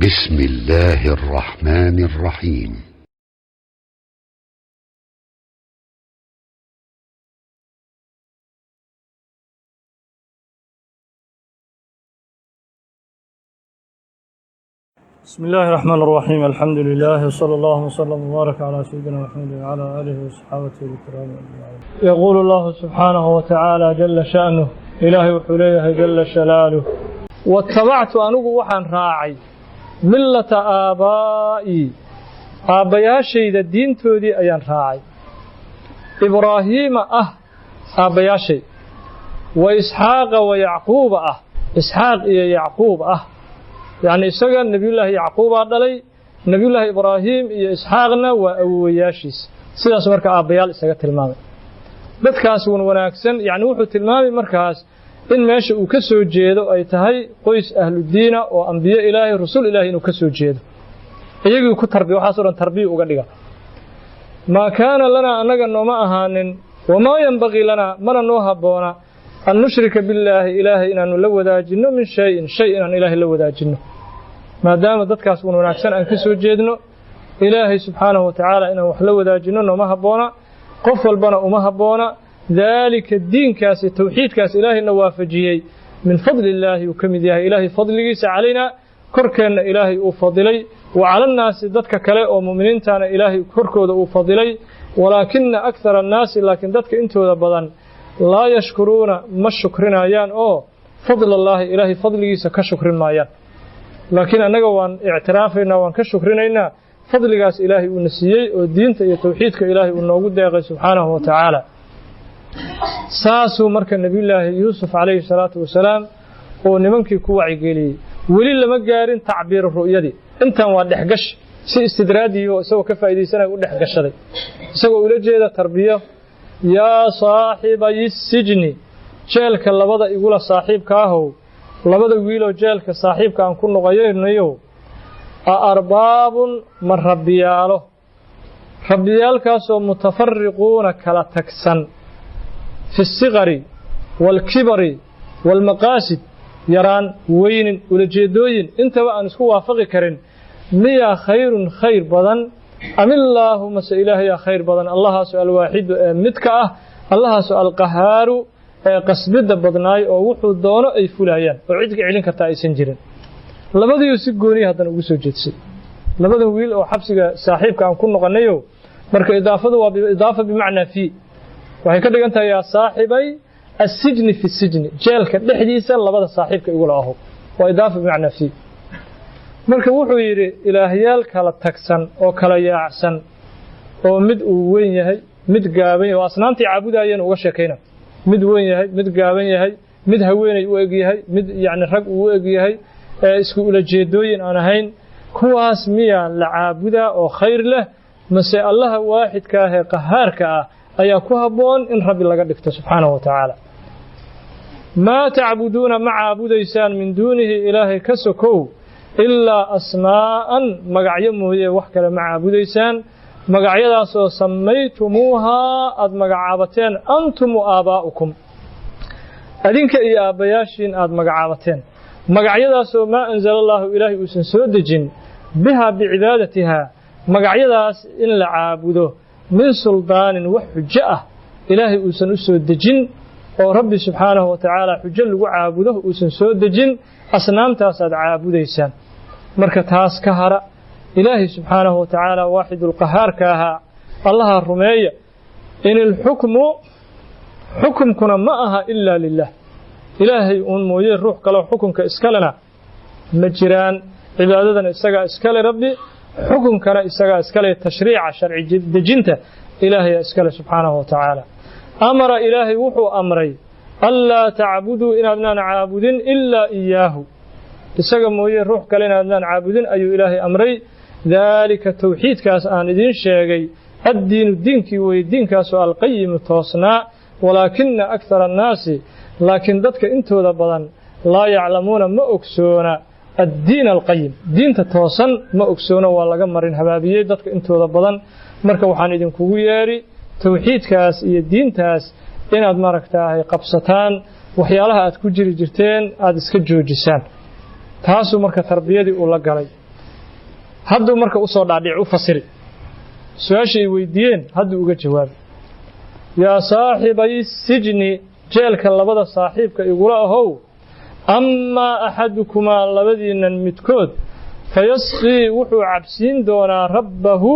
بسم الله الرحمن الرحيم. بسم الله الرحمن الرحيم. الحمد لله وصلى الله وسلم وبارك على سيدنا محمد وعلى آله وصحبه الكرام أجمعين. يقول الله سبحانه وتعالى جل شأنه إلهي وحليه جل شلاله واتبعت أنه وحن راعي ملة آبائي آبياشي الدين تودي أيان راعي إبراهيم آبياشي وإسحاق ويعقوب إسحاق يعقوب يعني إسحاق نبي الله يعقوب علي نبي الله إبراهيم إسحاقنا وأوياشيس سيداس مركا آبيال إسحاق تلمامي dadkaas wanaagsan yani wuxuu tilmaamay markaas in meesha uu ka soo jeedo ay tahay qoys ahlu diina oo anbiyo ilaahay rasuul ilaahay inuu ka soo jeedo iyagii ku tarbiyo waxa soo tarbiyo uga dhiga ma kaana lana anaga nooma ahaanin wama yanbaghi lana mana noo haboona an nushrika billahi ilaahay inaanu la wadaajino min shay in ilaahay la wadaajino maadaama dadkaas wanaagsan aan ka soo jeedno ilaahay subhanahu wa ta'ala inaan wax la wadaajino nooma haboona qof walbana uma haboona dalika diinkaasi tawxiidkaas ilaahayna waafajiyay min fadlillaahi kamid yahay ilaahay fadligiisa calayna korkeena ilaahay uu fadilay wa cala naasi dadka kale oo muuminiintana ilaahay korkooda uu fadilay walaakina akthara naasi laakin dadka intooda badan laa yashkuruuna ma shukrinayaan oo fadlillaahi ilaahay fadligiisa ka shukrin maayaan laakiin anaga waan i'tiraafaynaa waan ka shukrinaynaa fadligaas ilaahay uu nasiyay oo diinta iyo tawxiidka ilaahay uu noogu deeqay subhanahu wa ta'ala saasu marka nabi ilaahi yuusuf alayhi salatu wasalaam oo nimankii ku wacyigeliyay wali lama gaarin tacbiir ru'yadi intan waa dhexgash si istidraadiyo isagoo ka faa'iideysanay u dhexgashaday isagoo ula jeeda tarbiyo ya saahibayi sijni jeelka labada igula saaxiibka ahow labada wiilo jeelka saaxiibka aan ku noqoynayo أرباب من ربياله ربيال كاسو متفرقون كلا تكسن في الصغر والكبر والمقاصد يران وين ولجيدوين انت وأن اسكو وافقي كرين ميا خير بدن أم الله مسا إلهي خير بدن الله سؤال واحد متكأ الله سؤال قهار قصبد بدناي أو وحو دونه أي فلايان وعيدك علين كتائسين جيرين labadii si gooni hadan ugu soo jeedsay labada wiil oo xabsiga saaxiibka aan ku noqonayo marka idaafadu waa idaafa bimaana fi waxay ka dhigan tahay saaxibay as-sijni fi as-sijni jeelka dhexdiisa labada saaxiibka igu laaho waa idaafa bimaana fi marka wuxuu yiri ilaahiyaal kala tagsan oo kala yaacsan oo mid uu weyn yahay mid gaaban yahay asnaantii caabudayeen uga sheekayna mid weyn yahay mid gaaban yahay mid haweenay u eg yahay mid yaani rag u eg yahay isku ula jeedooyin aan ahayn kuwaas miya la caabuda oo khayr leh mase allah waahidka ah ee qahaarka ah ayaa ku haboon in rabbi laga dhigto subhanahu wa ta'ala ma ta'buduna ma caabudaysaan min duunihi ilaahi kasokow illa asmaa'an magacyo mooyee wax kale ma caabudaysaan magacyadaas oo samaytumuha ad magacaabateen antum aaba'ukum adinka iyo aabayaashin ad magacaabateen magacyadaas oo ma anzal Allah ilaahi uu soo dejin biha bi'ibadatiha magacyadaas in la caabudo min suldaanin wax xujo ah ilaahi uu u soo dejin oo rabbi subhanahu wa ta'ala xujo lagu caabudo uu soo dejin asnaamtaas aad caabudaysaan marka taas ka hara ilaahi subhanahu wa ta'ala waahidul qahaar ka Allah rumeeya in al hukmkuna ma aha illa lillah ilaahay uun mooyee ruux kale xukunka iskalena ma jiraan cibaadadan isaga iskale rabbi xukunkana isaga iskale tashriica sharci dejinta ilaahay iskale subhanahu wa ta'ala amara ilaahay wuxuu amray alla ta'budu inaadnaan caabudin illa iyaahu isaga mooyee ruux kale inaadnaan caabudin ayuu ilaahay amray dalika tawxiidkaas aan idin sheegay ad-diinu diinkii way diinkaas oo al-qayyim toosna walakinna akthara an-naasi laakiin dadka intooda badan la yaclamuuna ma ogsoona ad-diin al-qayyim diinta toosan ma ogsoona waa laga marin habaabiyay dadka intooda badan marka waxaan idin kugu yeeri tawxiidkaas iyo diintaas inaad maragtaahay qabsataan waxyaalaha aad ku jiri jirteen aad iska joojisaan taasoo marka tarbiyadii uu la galay hadduu marka u soo dhaadhic u fasiri su'aashay weydiiyeen hadduu uga jawaabay yaa saaxibay sijni jeelka labada saaxiibka igula ahow amma ahadukumaa labadiinan midkood fayasqii wuxuu cabsiin doonaa rabbahu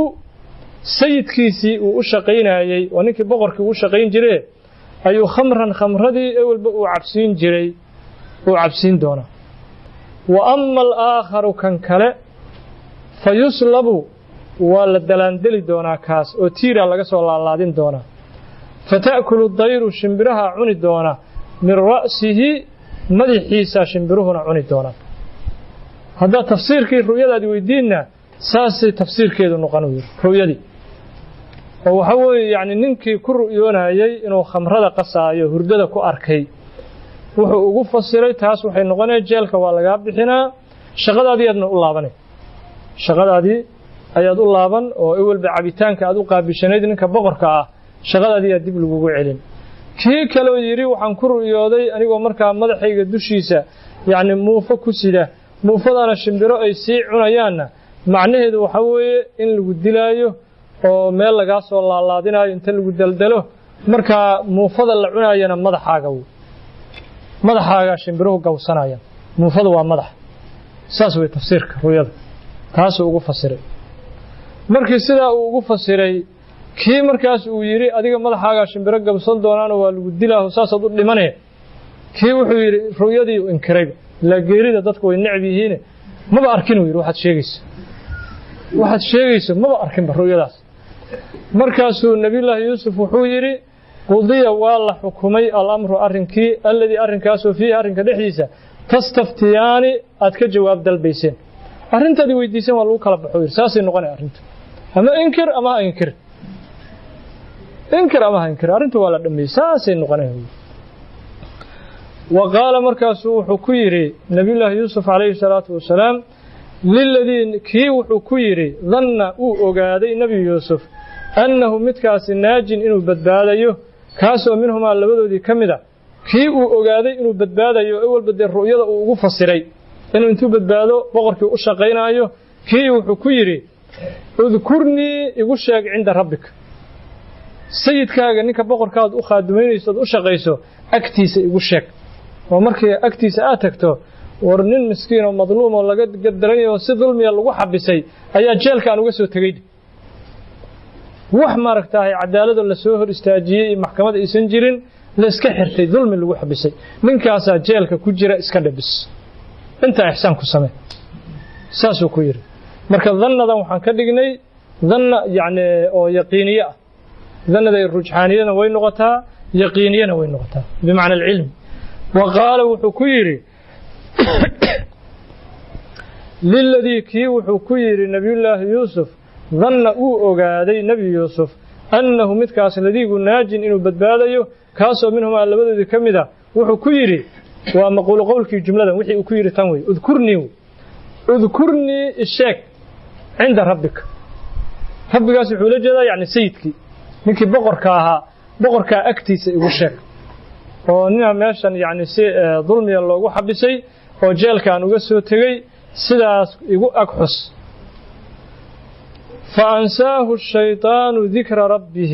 sayidkiisii uu u shaqaynayay oo ninkii boqorkii u shaqayn jiray ayuu khamran khamradii awalba uu cabsiin doonaa wa amma al-aakharu kan kale fayuslabu waa la dalaandeli doonaa kaas oo tiira laga soo laalaadin doonaa fata'kulu dayru shimbiraha cuni doona min ra'sihi madaxiisa shimbiruhuna cuni doona hadda tafsiirkii ru'yadaadi weydiinna saasay tafsiirkeedu noqon ru'yadii oo waxa weeye yani ninkii ku ru'yoonayay inuu khamrada qasaayo hurdada ku arkay wuxuu ugu fasiray taas waxay noqonaysaa jeelka waa laga bixinaa shaqadaadii ayaad u laaban oo awalba cabitaanka aad u qaabishanayd ninka boqorka ah shaqadaadii aad dib lagugu celin kii kale yiri waxaan ku ru'yooday anigoo markaa madaxayga dushiisa yani muufo ku sida muufadana shimbiro ay sii cunayaanna macnaheedu waxa weeye in lagu dilaayo oo meel laga soo laalaadinayo inta lagu daldalo markaa muufada la cunaayana madaxaaga shimbiruhu gawsanayaan muufadu waa madax saas way tafsiirka ru'yada taas ugu fasiray markii sidaa uu ugu fasiray kii markaas uu yiri adiga madaxaaga shimbiro gabsan doonaan waa lagu dilaa saasad u dhimanay kii wuxuu yiri ru'yadii inkiray la geerida dadku way necb yihiin maba arkin yiri waxaad sheegayso maba arkin ru'yadaas markaasuu nabiyullaahi yuusuf wuxuu yiri qudiya waa la xukumay al-amru arrinkii alladii arrinkaasoo fiihi arrinka dhexdiisa tastaftiyaani aad ka jawaab dalbayseen arrintaadii weydiiseen waa lagu kala baxo yiri saasay noqonay arrinta ama inkir ama inkir arrinta waa la dhameeyay saasay noqonay وقال مركز وحكيري نبي الله يوسف عليه الصلاة والسلام للذين كي وحكيري ظن أوغادي نبي يوسف أنه متكاس ناجن إنه بدباديه كاسو منهما اللبدو دي كمدا كي أوغادي إنه بدباديه أول بدي الرؤية وفصري إنه انتو بدبادو بغركي أشاقينايو كي وحكيري اذكرني يقشاق عند ربك سيد كاغا نيكا بغركاد أخادمين يساد أشاقيسو أكتيس يقشاق ومركي أكتيس آتكتو ورنين مسكين ومظلوم ولقد قدرني وسي ظلمي اللغو حبسي أيا جيل كانوا قسو تقيد وح ماركتاهي عدالة اللي سوهر استاجيي محكمة إسنجرين لاسكحرتي ظلمي اللغو حبسي من كاسا جيلك كجرة اسكالبس انت إحسانكو سمي ساسو كوير مركا ظن ذا وحان كدقني ظن يعني أو يقينية ظن ذا الرجحانية وين نغتها يقينية وين نغتها بمعنى العلم وقال وحكيري للذي كي وحكيري نبي الله يوسف ظن أوغادي نبي يوسف أنه متكاس الذي ناجن إنه بدباديه كاسو منهما اللبدو كمدا وحكيري ومقول قولك جملة وحي أكيري تنوي اذكرني الشيك عند ربك قاسي حول جدا يعني سيدك منك بقركا أكتيس يقول oo nina meeshan yaani si dulmiga loogu xabisay oo jeelkan uga soo tagay sidaas igu agxus fa ansaahu ash-shaytaanu dhikra rabbih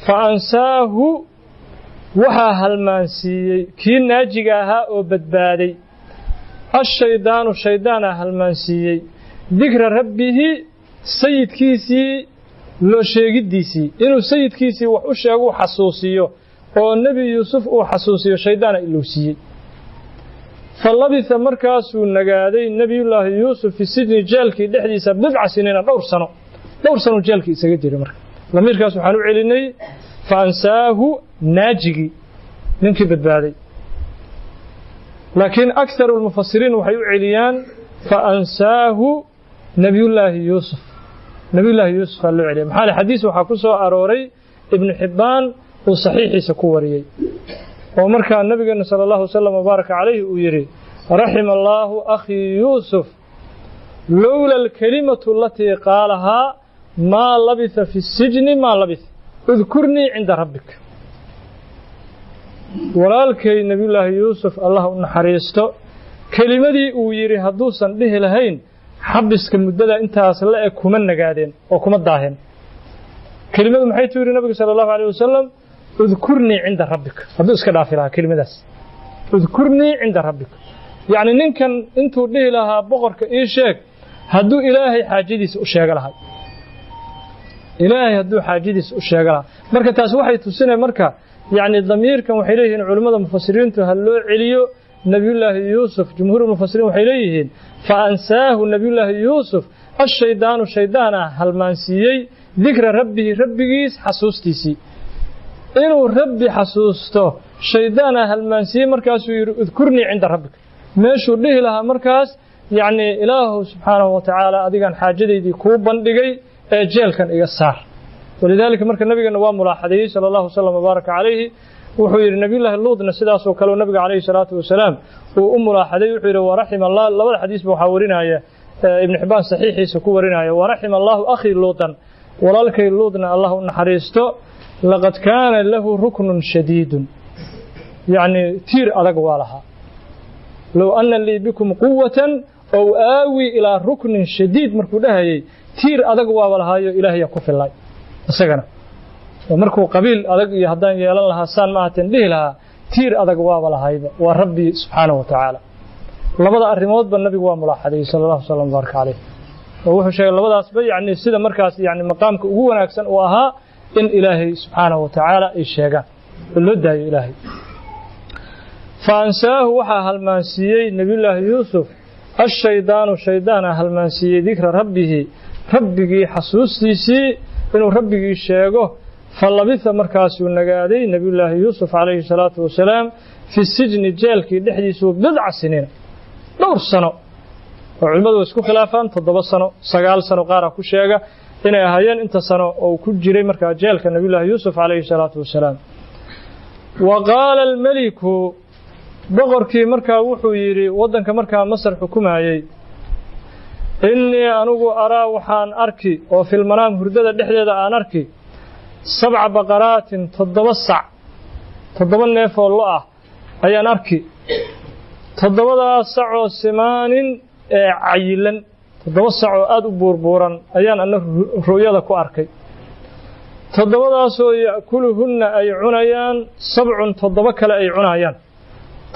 fa ansaahu waxa halmaansiiyay kii naajiga ahaa oo badbaaday ash-shaytaanu shaydaana halmaansiiyay dhikra rabbih sayidkiisii loo sheegidiisii inuu sayidkiisii wax u sheego xasuusiyo oo nabi yuusuf uu xasuusiyo shaydaana iluusiyay falabitha markaasuu nagaaday nabiyullaahi yuusuf fi sijni jeelkii dhexdiisa bidca siniina dhowr sano jeelkii isaga jiray marka lamiirkaas waxaan u celinay fa ansaahu naajigi ninkii badbaaday laakiin akharu almufassiriin waxay u celiyaan fa ansaahu nabiyullaahi yuusuf aa loo celiyay maxaa xadiis waxaa ku soo arooray ibnu xibbaan وصحيح سكوري ومركا النبي صلى الله عليه وسلم وبارك عليه ويري رحم الله أخي يوسف لولا الكلمة التي قالها ما لبث في السجن ما لبث اذكرني عند ربك ولكن نبي الله يوسف الله نحريسته كلمة دي ويري هدوسا به لهين xabiska muddada intaas la eg kuma nagaadeen oo kuma daaheen kelimadu maxay tiri nabiga sallallahu alayhi wasallam udkurni inda rabbika haduu iska dhaafi lahaa kelimadaas udkurni inda rabbika yani ninkan intuu dhihi lahaa boqorka ii sheeg haduu ilaahay xaajadiisa u sheega lahaa ilaahay haduu xaajadiisa u sheega lahaa marka taas waxay tusinay marka yani damiirkan waxay leeyihiin culimada mufassiriintu hal loo celiyo nabiyullaahi yuusuf jumhuur mufassiriin waxay leeyihiin fa ansaahu nabiyullaahi yuusuf ash-shaydaanu shaydaana halmaansiiyey dikra rabbihi rabbigiis xasuustiisii inuu rabbi xasuusto shaydaana halmaansiiyey markaasuu yidhi udkurni cinda rabbika meeshuu dhihi lahaa markaas yani ilaahu subxaanahu watacaala adigaan xaajadaydii kuu bandhigay ee jeelkan iga saar walidaalika marka nabigeena waa mulaaxadeeyey sala allahu wasalam wabaaraka calayhi wuxuu yidhi nabiyullaahi luudna sidaasoo kale nabiga calayhi salaatu wasalaam uu u mulaaxaday wuxuu yidhi waraxima allah labada xadiisba waxaa warinaya ibn xibbaan saxiixiisa ku warinaya waraxima allahu akhii luudan walaalkay luudna allah u naxariisto laqad kaana lahu ruknun shadiidun yacni tiir adag waa lahaa low anna lii bikum quwatan ow aawi ilaa ruknin shadiid markuu dhahayay tiir adag waaba lahaayo ilaahaya ku filay isagana markuu qabiil adag iyo haddaan yeelan lahaa saan ma ahateen dhihi lahaa tiir adag waaba lahayba waa rabbi subxaanahu watacaala labada arrimoodba nabigu waa mulaaxadeeyey sala allahu wasalam wabaaraka caleyh oo wuxuu sheegay labadaasba yani sida markaas yani maqaamka ugu wanaagsan uu ahaa in ilaahay subxaanahu watacaala ay sheegaan oo loo daayo ilaahay fa ansaahu waxaa halmaansiiyey nabiyullaahi yuusuf ashaydaanu shaydaana halmaansiiyey dikra rabbihi rabbigii xasuustiisii inuu rabbigii sheego falabitha markaasuu nagaaday nabiyullaahi yuusuf calayhi salaatu wasalaam fi sijni jeelkii dhexdiisuu bidca siniina dhowr sano oo culimmadu isku khilaafaan 7 sano 9 sano qaara ku sheega inay ahaayeen inta sano oo ku jiray markaa jeelka nabiyullaahi yuusuf calayhi salaatu wasalaam wa qaala almaliku boqorkii markaa wuxuu yidhi waddanka markaa masar xukumayey innii anugu araa waxaan arki oo filmanaam hurdada dhexdeeda aan arki 7 baqaraatin 7 sac 7 neef oo lo ah ayaan arki 7daas sacoo simaanin ee cayilan 7 sacoo aad u buurbuuran ayaan ana ru'yada ku arkay 7daasoo yaakuluhunna ay cunayaan 7 kale ay cunayaan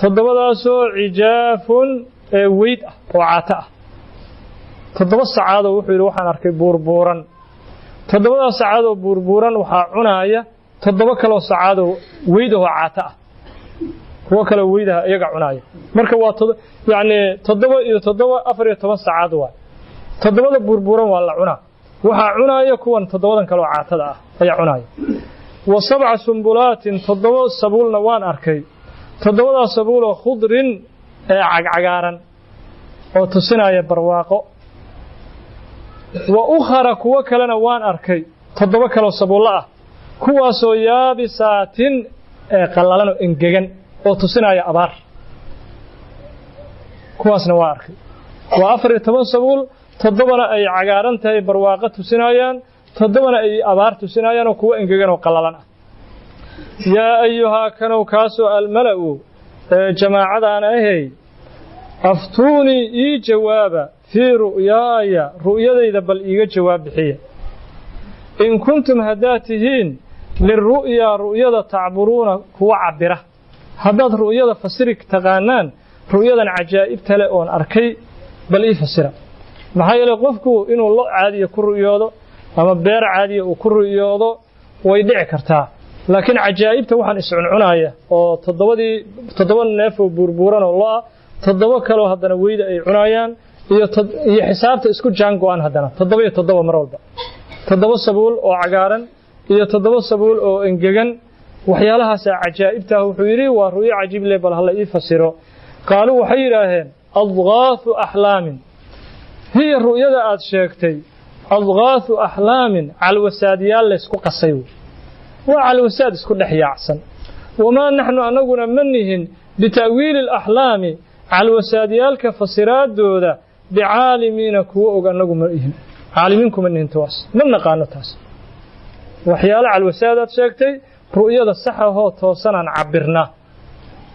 7daasoo cijaafun ee weyd ah oo caata ah 7 sacaadoo wuxuu yidhi waxaan arkay buurbuuran 7daas sacaadoo buurbuuran waxaa cunaaya 7 kaloo sacaadoo weyd oo caata ah kuwa kale weydaha iyaga cunaaya marka waa yani 7 iyo 7 14 sacaad waa 7da buurbuuran waa la cunaa waxaa cunaaya kuwan 7dan kaloo caatada ah ayaa cunaaya wa 7 sumbulaatin 7 sabuulna waan arkay 7daas sabuuloo khudrin ee cagcagaaran oo tusinaya barwaaqo wa ukhara kuwa kalena waan arkay 7 kaloo sabuulo ah kuwaasoo yaabisaatin ee qallalan oo engegan oo tusinaya abaar kuwaasna waa arkay waa 14 sabuul 7na ay cagaaran tahay barwaaqo tusinayaan 7na ay abaar tusinayaan oo kuwa engegan oo qallalan ah yaa ayuhaa kanow kaasoo almala'u jamaacadaan ahay aftuunii ii jawaaba fii ru'yaaya ru'yadayda bal iiga jawaab bixiya in kuntum haddaad tihiin liru'yaa ru'yada tacburuuna kuwa cabira haddaad ru'yada fasiri taqaanaan ru'yadan cajaa'ibta leh oon arkay bal ii fasira maxaa yeelay qofku inuu lo caadiya ku ru'yoodo ama beer caadiya uu ku ru'yoodo way dhici kartaa laakiin cajaa'ibta waxaan iscuncunaaya oo 7 neef oo buurbuuran oo lo ah 7 kaloo haddana weyda ay cunayaan iyo xisaabta isku jaan go'an haddana 7 iyo 7 mar walba 7 sabuul oo cagaaran iyo 7 sabuul oo engegan waxyaalahaas cajaa'ibta wuxuu yiri waa ru'yo cajiib leh bal hal ii fasiro qaalu waxay yiraahdeen adghaathu ahlaamin hiya ru'yada aad sheegtay adghaathu ahlaamin alwasaadiyaal isku qasay waa alwasaad isku dhaxyaacsan wama nahnu anaguna manihin bitaawiil alahlaami alwasaadiyaalka fasiraadooda بعالمين كوا وجنجوا مريهم عالمين كم إن توس من نقانو تاس وحيال على الوسادة شكتي رؤية الصحة هو توصلنا عبرنا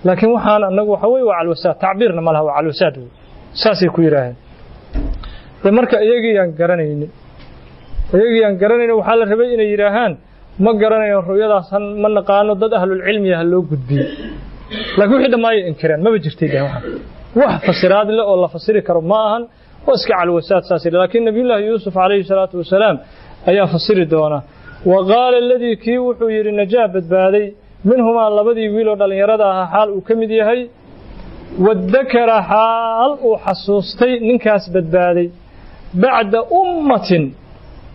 لكن وحنا نجوا حوي وعلى الوسادة تعبيرنا مالها على الوسادة ساسي كويره marka iyagii aan garanaynin waxa la rabay inay yiraahaan ma garanayo ru'yadaas ma naqaano dad ahlul cilmi ah loo gudbiyo laakiin wixii dhamaay inkiraan ma jirtay wax fasiraad leh oo la fasiri karo ma ahan oo iska calwasaad saasir laakiin nabiyullaahi yuusuf alayhi salaatu wasalaam ayaa fasiri doona وقال الذي كي وحو يري نجا بدبادي منهما لبدي ويلو dhalinyarada ah xaal uu kamid yahay wadakara xaal uu xasuustay ninkaas badbaaday bacda ummatin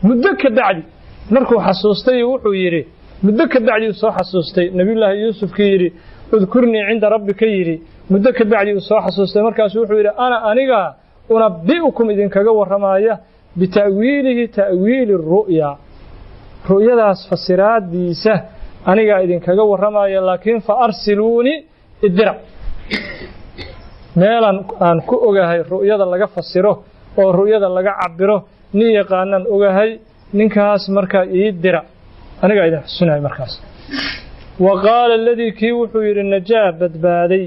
muddo ka bacdi markuu xasuustay wuxuu yiri muddo ka bacdi soo xasuustay nabiyullaahi yuusuf ki yiri udkurni inda rabbika yiri muddo ka bacdi soo xasuustay markaas wuxuu yiri aniga unabbiukum idin kaga waramaya bitaawiilihi taawiil ar-ru'ya ru'yadaas fasiraadiisa aniga idin kaga waramaya laakiin fa arsiluuni idra meelan aan ku ogahay ru'yada laga fasiro oo ru'yada laga cabiro ni yaqaanan ogahay ninkaas marka ii dira aniga idin xusunay markaas وقال الذي كي وحو يري نجا بدبادي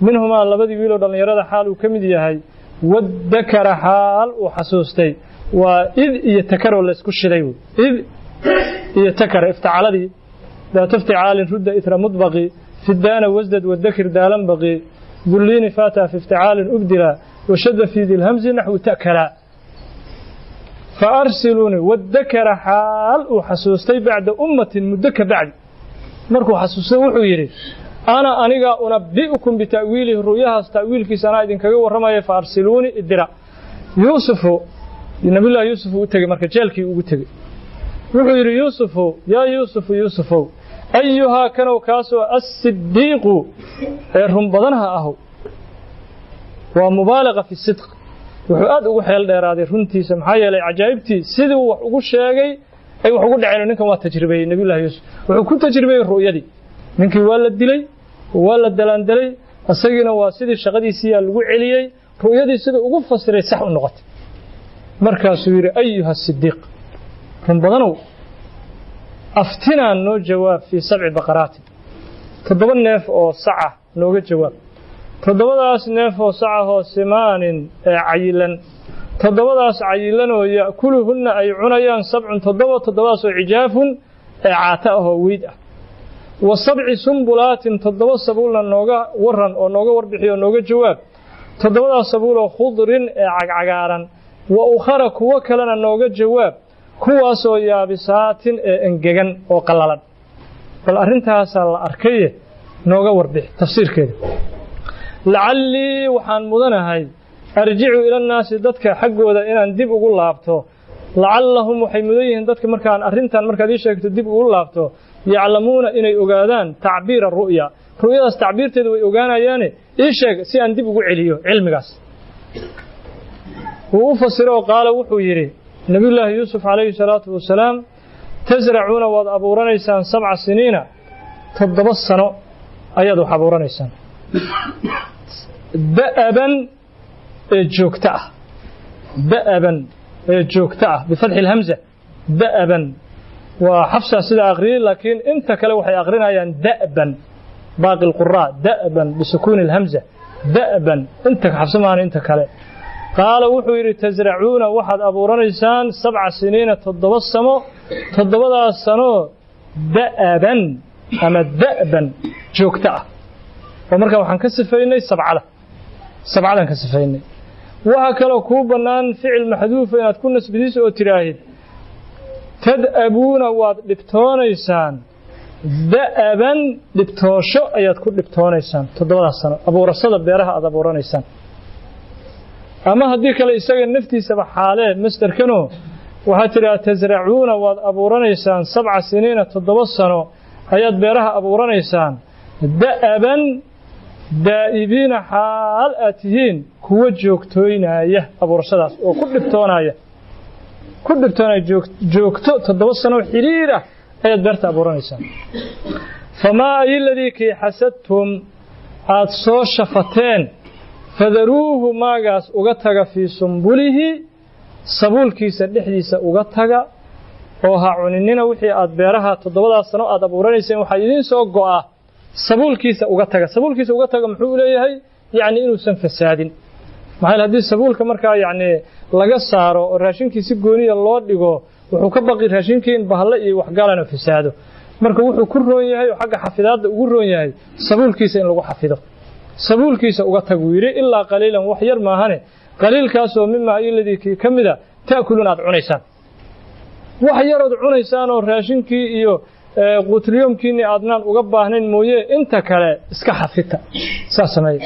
منهما labadii wiil oo dhalinyarada xaal uu kamid yahay wadakara xaal uu xasuustay waa id iyo takaro la isku shiday id iyo takara iftacaladi لا تفتعال رد إثر مطبقي في الدان وزدد والذكر دالا بقي ذلين فاتا في افتعال أبدلا وشد في ذي الهمز نحو تأكلا فأرسلوني والذكر حال وحسوستي بعد أمة مدك بعد مركو حسوستي وحويري أنيقا أنبئكم بتأويله الرؤيا تأويل في سنائد كغو ورمي فأرسلوني الدراء يوسف النبي الله يوسف أتغي مركا جالكي أتغي وحير يوسف يا يوسف أيها كانوا كاسوا الصديق هم بدنها أهو ومبالغة في الصدق وحاد وحيل ديرادي runtii samxaya lay cajaa'ibti sidii wax ugu sheegay ay wax ugu dhaceen ninkan waa tajribay nabi Allah Yusuf wuxuu ku tajribay ru'yadii ninkii waa la dilay waa la dalandalay asagina waa sidii shaqadiisii lagu celiyay ru'yadii sidii ugu fasiray sax u noqotay markaas uu yiri ayuha siddiq هم بدنوا أفتنا نو جواب في 7 بقرات تضبط نف أو ساعة نو جواب تضبط أس نف أو ساعة هو سمان عيلا تضبط أس عيلا ويأكلهن أي عنيان 7 تضبط عجاف عاتاه ويدا و7 سنبلات تضبط سبولا نوجا ورن أو نوجا وربحي أو نوجا جواب تضبط سبولا خضر عجعارا وأخر كوا كلنا نوجا جواب kuwaasoo yaabisaatin engegan oo qalalan bal arintaas la arkay nooga warbix tafsiirkeeda la'alli waxaan mudanahay arji'u ila naas dadka xaqooda inaan dib ugu laabto la'allahum waxay mudayihiin dadka markaan arintan markaad ii sheegto dib ugu laabto yaclamuuna inay ogaadaan tacbiir ar-ru'ya ru'yadaas tacbiirteedu way ogaanayaan ii sheeg si aan dib ugu celiyo cilmigaas uu fasiro qaala wuxuu yiri نبي الله يوسف عليه الصلاة والسلام تزرعون وأبورانيسان 7 سنين تضبصنوا أيضا حبورانيسان دأبا جوكتا بفتح الهمزة دأبا وحفصة سيدة أغرين لكن انت كلو حي أغرينها يعني دأبا باقي القراء دأبا بسكون الهمزة دأبا انت حفصة معنا انت كلو قال وحير تزرعون واحد أبورانيسان 7 سنين تضبصموا تضبضا السنو دأبا أما دأبا جوكتا ومركا وحن كسفيني 7 كسفيني وهكذا كوبنان فعل محذوف إن تكون نسبديس أو تراهد تدأبون ولبتونيسان دأبا لبتوشو أيات كل لبتونيسان تضبضا السنو أبو رصد بيرها أبورانيسان أما هديك لإساق النفتي سبع حالات مستر كنو وحتى تزرعون وأبورانيسان 7 سنين تضبصنوا هيات بيرها أبورانيسان دأبا دائبين حال أتهين كوة جوكتوين هايه أبورساداس وكل بتونا جوكتو تضبصنوا حريرة هيات بيرتا أبورانيسان فما أي الذي كي حسدتم أتصو شفتين فذروه ماغاس uga taga fi sumbulihi sabulkiisa dhixdiisa uga taga oo ha cuninina wixii aad beeraha 7 sano aad abuuranayseen waxa idin soo go'a sabulkiisa uga taga muxuu leeyahay yaani inuu san fasaadin maxay hadii sabulka marka yaani laga saaro oo raashinkii si gooniya loo dhigo wuxuu ka baqi raashinkii in bahalle iyo waxgalana fasaado marka wuxuu ku roon yahay oo xagga xafidaadda ugu roon yahay sabuulkiisa in lagu xafido sabuulkiisa uga tag wiiri ilaa qaliilan wax yar maahane qaliilkaas oo mimma ayladii kamida taakuluun aad cunaysaan wax yar aad cunaysaan oo raashinkii iyo quutriyomkiini aadnaan uga baahnayn mooyee inta kale iska xafita saas sameey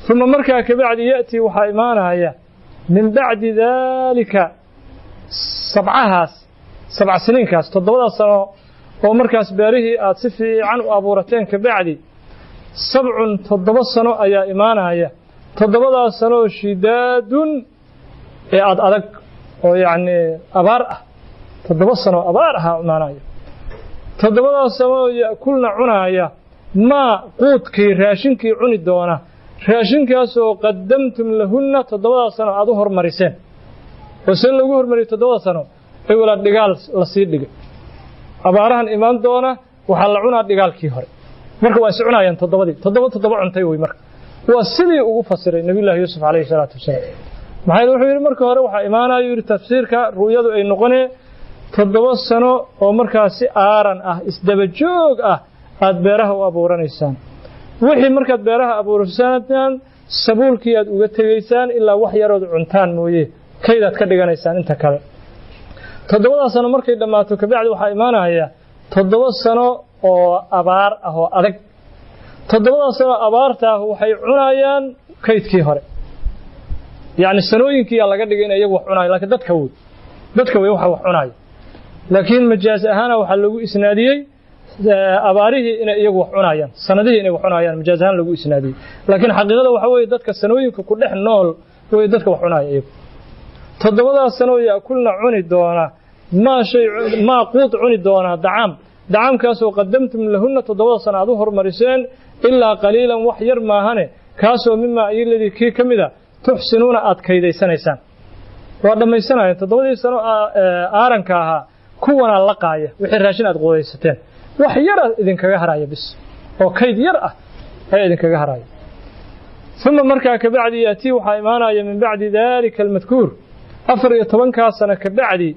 thumma markaa kabacdi ya'ti waxaa imaanaya min bacdi daalika sabca siniinkaas 7 sano oo markaas beerihii aad si fiican u abuurateen kabacdi 7 sano ayaa imaanaya 7 sano shidaadun ee adag oo yacni abaar ah 7 sano abaar ah imaanaya 7 sano yaakulna cunaaya ma quudkii raashinkii cuni doona raashinkaas oo qaddamtum lahunna 7 sano aad u hormariseen oo seen lagu hormariyay 7 sano ay wala dhigaal la sii dhigay abaarahan imaan doona waxa la cunaa dhigaalkii hore marka waa iscunaayaan 7 cuntay way marka waa sidii ugu fasiray nabi ilaahi yuusuf alayhi salaatu wasalaam maxay wuxuu yiri marka hore waxa imaanayo yiri tafsiirka ru'yadu ay noqonee 7 sano oo markaasi aaran ah isdaba joog ah aad beeraha u abuuranaysaan wixii markaad beeraha abuurasaan sabuulkii aad uga tageysaan ilaa wax yarood cuntaan mooyee kaydaad ka dhiganaysaan inta kale 7 sano markay dhamaato kabacdi waxa imaanaya 7 sano oo abaar ah oo adag 7 sano abaarta waxay cunayaan kaydkii hore yaani sanooyinkii laga dhigay in iyagu wax cunay laakiin dadka way wax cunay laakiin majaaz ahaan waxa lagu isnaadiyay abaarihii in iyagu wax cunayaan sanadihii inay wax cunayaan majaaz ahaan lagu isnaadiyay laakiin xaqiiqada waxa weeye dadka sanooyinka ku dhex nool way dadka wax cunay iyagu 7 sano yaakulna cuni doona ma quud cuni doona dacaamkaas oo qaddamtum lahunna 7 sano aad u hormariseen ilaa qaliilan wax yar maahane kaasoo mimma ayladii kamida tuxsinuuna aad kaydaysanaysaan waa dhamaysanayaan 7 sano aaranka ahaa kuwana la qaaya wixii raashin aad qoodaysateen wax yar idinkaga haraya bis oo kayd yar ah ay idinkaga haraya thumma markaa kabacdi yaati waxa imaanaya min bacdi daalika almadkuur 14 sano kabacdi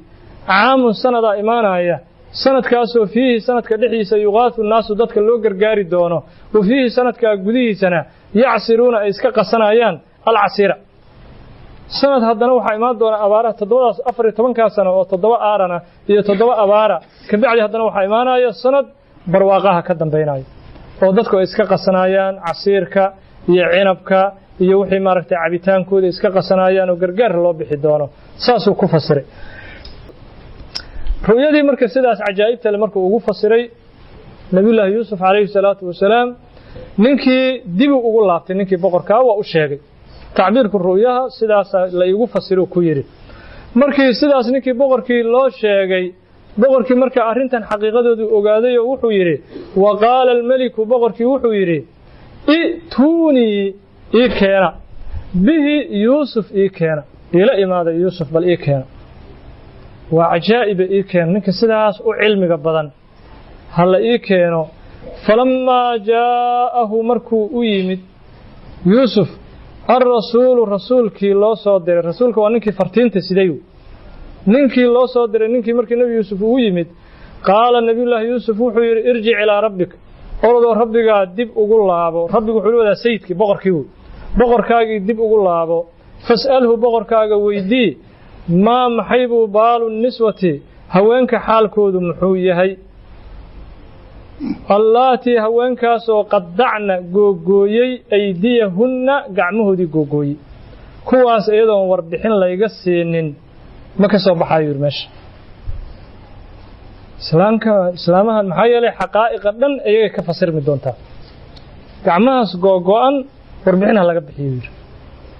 caamun sanada imaanaya sanadkaasoo fiihi sanadka dhexdiisa yuqaasu naasu dadka loo gargaari doono oo fiihi sanadka gudihiisana yacsiruuna ay iska qasanayaan alcasiira sanad haddana waxaa imaan doona abaaraha 14 sano oo 7 aarana iyo 7 abaara kabacdi haddana waxaa imaanaya sanad barwaaqaha ka dambeynaya oo dadku ay iska qasanayaan casiirka iyo cinabka iyo wixii maaragtay cabitaankooda iska qasanayaan oo gargaar loo bixi doono saasuu ku fasiray ru'yadii marka sidaas cajaa'ibta leh markuu ugu fasiray nabi ilaahi yuusuf alayhi salaatu wasalaam ninkii dib ugu laabtay ninkii boqorka waa u sheegay tacbiirka ru'yaha sidaas la igu fasiro ku yiri markii sidaas ninkii boqorkii loo sheegay boqorkii marka arintan xaqiiqadoodu ogaaday oo wuxuu yiri waqala al-malik boqorkii wuxuu yiri ituni keena bihi yuusuf keena ila imaada yuusuf bal keena waa cajaa'ib keena ninka sidaas u cilmiga badan hal keeno falamma jaahu markuu u yimid yuusuf الرسول رسولكي لو soo diray rasuulka waa ninkii fartiinta siday ninkii loo soo diray ninkii markii nabi yuusuf uu yimid qaala nabi ilaahi yuusuf wuxuu yiri irji ila rabbik ordo rabbiga dib ugu laabo rabbigu wuxuu wadaa sayidkii boqorkaagii dib ugu laabo fasalhu boqorkaaga weydii ma maxaybu baalu niswati haweenka xaalkoodu muxuu yahay allaati haweenkaasoo qaddacna googooyey aydiyahunna gacmahoodii googooyey kuwaas iyadoon warbixin layga siinin ma ka soo baxayo meesha islaamahan maxaa yeelay xaqaa'iqa dhan iyaga ka fasirmi doontaa gacmahaas googo'an warbixin ha laga bixiyo yiri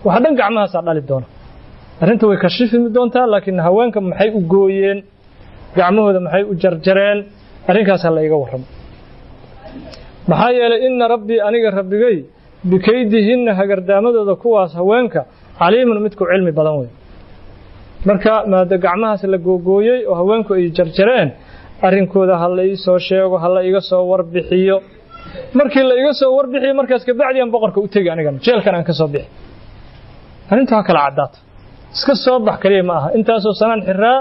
waxa dhan gacmahaas dhali doona arrinta way ka shifimi doontaa laakiin haweenka maxay u gooyeen gacmahooda maxay u jarjareen arrinkaas la iga warramo maxaa yeelay inna rabbii aniga rabbigay bikaydihinna hagardaamadooda kuwaas haweenka caliimun midku cilmi badan weey marka maada gacmahaas la googooyay oo haweenku ay jarjareen arrinkooda ha la ii soo sheego ha la iga soo warbixiyo markii la iga soo warbixiyo markaas ka bacdi aan boqorka u tagay aniga jeelkan aan ka soo bixi arrinta kala cadaat iska soo bax kaliya ma aha intaasoo sanaan xiraa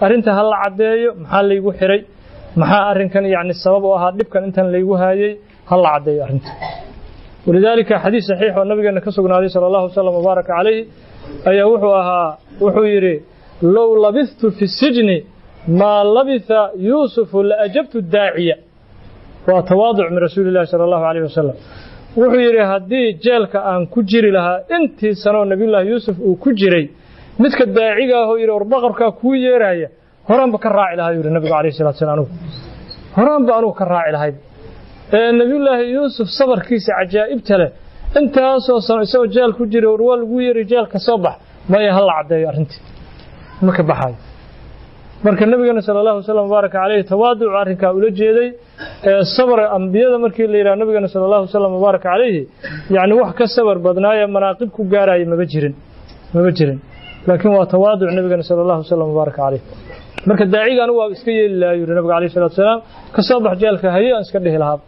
arinta hal la cadeeyo maxaa laygu xiray maxaa arinkan yaani sabab u ahaa dhibkan intan laygu haayay hal la cadeeyo arinta walidaalika xadiis saxiix oo nabigeena ka sugnaaday sallallahu alayhi wasallam mubarak alayhi ayaa wuxuu yiri law labistu fi sijni ma labitha yusuf la ajabtu daa'iya wa tawaadu' min rasuulillahi sallallahu alayhi wasallam wuxuu yiri hadii jeelka aan ku jiri lahaa intii sano nabiyullaahi yusuf uu ku jiray midka daaciga ah oo yiri warbaqarka ku yeeraya horanba ka raaci lahaa yiri nabiga kaleey salaatu salaam horanba anu ka raaci lahayd nabiyullaahi yusuf sabarkiisa ajaa'ibta leh intaasoo sano isagoo jeel ku jiray war lagu yeeri jeelka soo bax ma ay hal cadeeyo arintii ma ka baxay marka nabiga sallallahu alayhi wasallam baraka alayhi tawaadu arinka ula jeeday sabar anbiyada markii la yiraahdo nabiga sallallahu alayhi wasallam baraka alayhi yaani wax ka sabar badnaaya manaaqib ku gaaray ma jirin laakiin waa tawaadu nabiga sallallahu alayhi wasallam baraka alayhi marka daaciga anu waa iska yeelay yiri nabiga alayhi salatu wasallam ka soo bax jeelka hayo iska dhihi lahaa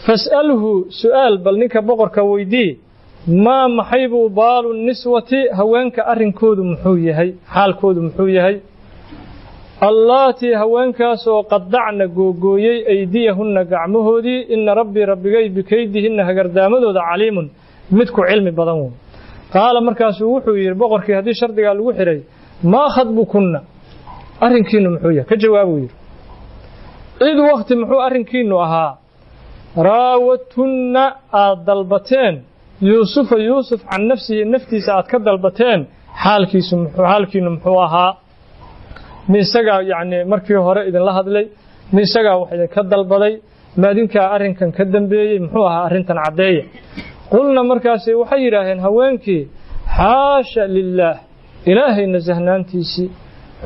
fas'alhu su'aal bal ninka boqorka weydii ما محيب بال النسوة هوانك أرنكود محويهي حالكود محويهي اللاتي هوانك سو قدعنا قوقويي أيديهن قعمهودي إن ربي بكيدهن هقردامدو ذا عليم متكو علم بضمون قال مركز وحوي البقر كي هذه شرط قال وحري ما خطبكن أرنكين محويه كجوابه إذ وقت محو أرنكين أها راوتن الضلبتين يوسف عن نفسه نفتي ساعات كدلبتين حالكي نمحوها ميساقا يعني مركي هورا إذن الله هذلي ميساقا وحيدا كدلبدي ما دينكا أرنكا كدنبي محوها أرنتا عدية قلنا مركاسي وحيراهن هوانكي حاشا لله إلهي نزهنان تيسي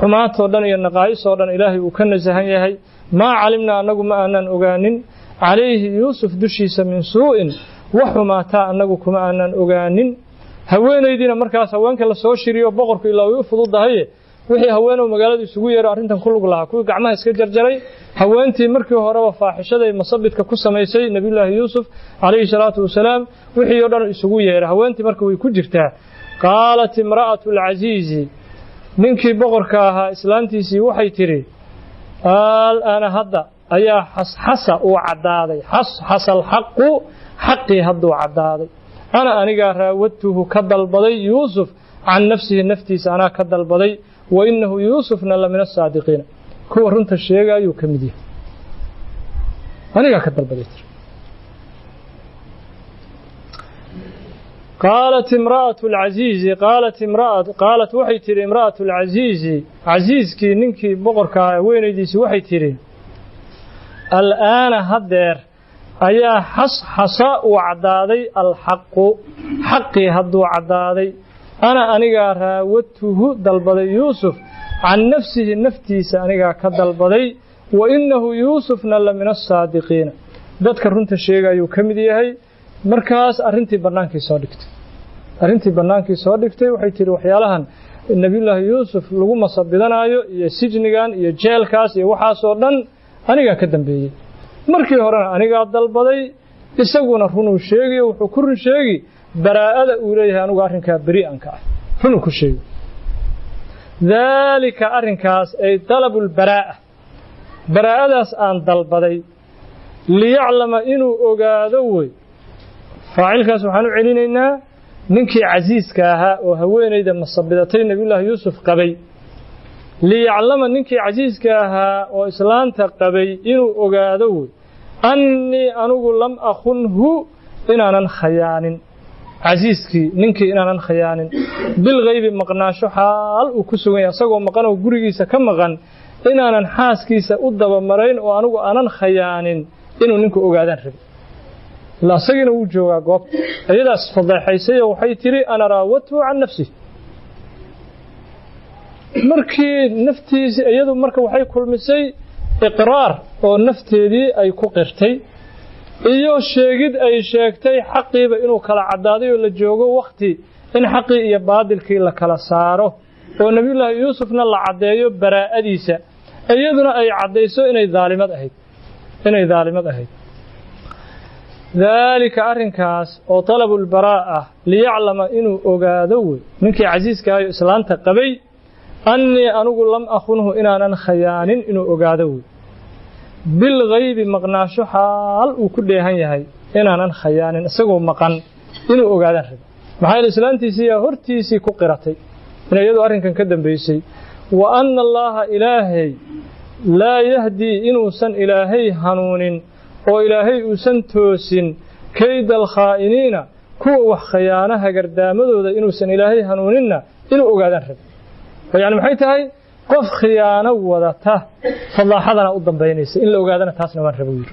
حمات ودن ينقايس ودن إلهي وكان نزهن يهي ما علمنا أنه ما أنان أغانين عليه يوسف دشيس من سوء وحماتا أنه كما أنان أغانين haweenaydina markaas haweenka la soo shiriyo boqorku ilaa uu fududahay wixii haweenay magaalada isugu yeero arintan ku lug lahaa kuwii gacmaha iska jarjaray haweentii markii hore waa faaxishada masabidka ku sameysay nabiyullaahi yuusuf alayhi salaatu wasalaam wixii oo dhan isugu yeeray haweentii markii way ku jirtaa qaalat imra'atu al-aziz ninkii boqorka ahaa islaantiisii waxay tiri ana hadda ayaa xasa uu cadaaday xasal xaqi haddu cadaaday أنا أنيقا راودته كدلبضي يوسف عن نفسه نفتيس أنا كدلبضي وإنه يوسف نلا من الصادقين كو رنت الشيغا يوكمدي أنيقا كدلبضي قالت امرأة العزيز قالت وحي تري امرأة العزيز عزيز كي ننكي بغركا وين يديس وحي تري الآن هدير ayaa xasa uu cadaaday alxaqu xaqii hadduu cadaaday anigaa raawatuhu dalbaday yuusuf can nafsihi naftiisa anigaa ka dalbaday wa innahu yuusufna la min asaadiqiina dadka runta sheegayuu ka mid yahay markaas arrintii bannaankii soo dhigtay waxay tiri waxyaalahan nabiyullaahi yuusuf lagu masabidanaayo iyo sijnigan iyo jeelkaas iyo waxaasoo dhan anigaa ka dambeeyey markii horena anigaa dalbaday isaguna runuu sheegay wuxuu ku run sheegi baraa'ada uu leeyahay anigu arrinka bari'anka ah runuu ku sheegi dalika arrinkaas ay talabul baraa'a baraa'adaas aan dalbaday liyaclama inuu ogaado way faacilkaas waxaan u celinaynaa ninkii casiiska ahaa oo haweenayda masabidatay nabiyullaahi yuusuf qabay liyaclama ninkii casiiska ahaa oo islaanta qabay inuu ogaado way annii anugu lam akhunhu inaanan khayaanin casiiskii ninkii inaanan khayaanin bilghaybi maqnaasho xaal uu ku sugan yahay asagoo maqan oo gurigiisa ka maqan inaanan xaaskiisa u dabamarayn oo anugu aanan khayaanin inuu ninku ogaadaan rabay ilaa asagiina wuu joogaa goobta iyadaas fadeexaysay oo waxay tiri ana raawatuhu can nafsihi markii naftiisa iyadu marka waxay kulmisay iqraar oo nafteedii ay ku qirtay iyo sheegid ay sheegtay xaqiiba inuu kala cadaaday oo la joogo waqti in xaqii iyo baadilkii la kala saaro oo nabiyullaahi yuusufna la cadeeyo baraa'adiisa iyaduna ay cadeyso inay daalimad ahayd ذلك أرنكاس أو طلب البراءة ليعلم إنه أقادوي منك عزيز كاي إسلام تقبي أني أنقول لم أخنه إن أنا خيان إنه أقادوي بالغيب مقناش حال وكل هاي إن أنا خيان أسقو مقن إنه أقاده محايا الإسلام تيسي هرتيسي كقرتي إنه يدو أرنكا كدن بيسي وأن الله إلهي لا يهدي إنه سن إلهي هنون وإلهي أسن توسن كيد الخائنين كو خيانها قردامدو إنه سن إلهي هنوننا إنه أقاده يعني محيطها قف خيانة وذاته فالله حضنا قدام بينيس إلا أقادنا تاسنا من ربوير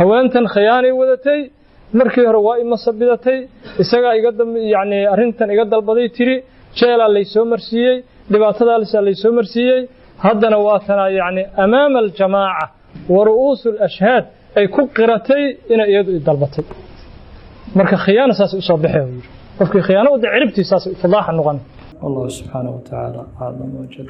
هوانتن خيانة وذاتي مركي هروائي مصبدتي إساقا يقدم يعني أرنتن يقدم البضي تري شيلا اللي سومر سيي لباتدا اللي سومر سيي هدنا واتنا يعني أمام الجماعة ورؤوس الأشهاد أي كقرتي إن يدو الدلبتي مركي خيانة ساس أصبحه وفكي خيانة ودي عربتي ساس فضاح النغن الله سبحانه وتعالى أعظم وجل